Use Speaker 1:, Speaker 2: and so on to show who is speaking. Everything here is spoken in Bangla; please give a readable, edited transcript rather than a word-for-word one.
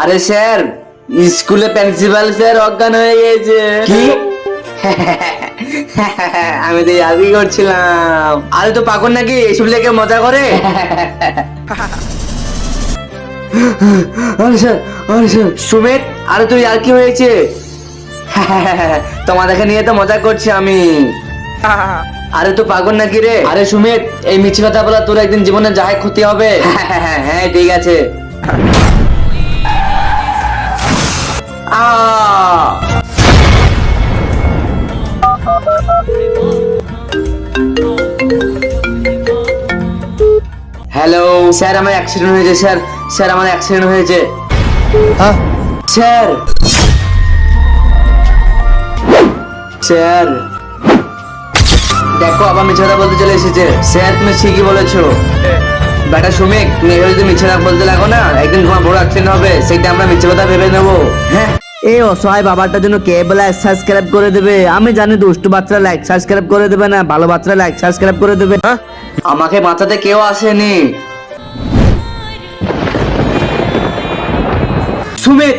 Speaker 1: আরে স্যার, স্কুলে প্রিন্সিপাল স্যার অজ্ঞান হয়ে গেছে। কি? আমি তো ইয়ার্কি করছিলাম। আরে তো পাগল নাকি, এসব লেগে মজা করে? আরে স্যার, আরে স্যার। সুমিত, আরে তুই আর কি হয়েছে? তোমাদেরকে নিয়ে তো মজা করছি আমি। আরে তো পাগল নাকি রে? আরে সুমিত, এই মিছি কথা বলা তোর একদিন জীবনে যাই ক্ষতি হবে। হ্যাঁ ঠিক আছে। হ্যালো স্যার, আমার অ্যাক্সিডেন্ট হয়েছে স্যার। স্যার আমার অ্যাক্সিডেন্ট হয়েছে। স্যার, স্যার দেখো আবার মিছে কথা বলতে চলে এসেছে। স্যার তুমি ঠিকই বলেছো। বেটা সুমিক, তুমি এভাবে যদি মিছে কথা বলতে লাগো না, একদিন তোমার বড় অ্যাক্সিডেন্ট হবে, সেটা আমরা মিছে কথা ভেবে নেবো। হ্যাঁ, এই অসহায় বাবাটার জন্য কে বলে সাবস্ক্রাইব করে দেবে? আমি জানি দুষ্টু বাচ্চারা লাইক সাবস্ক্রাইব করে দেবে না, ভালো বাচ্চারা লাইক সাবস্ক্রাইব করে দেবে। আমাকে বাঁচাতে কেউ আসেনি। সুমিত,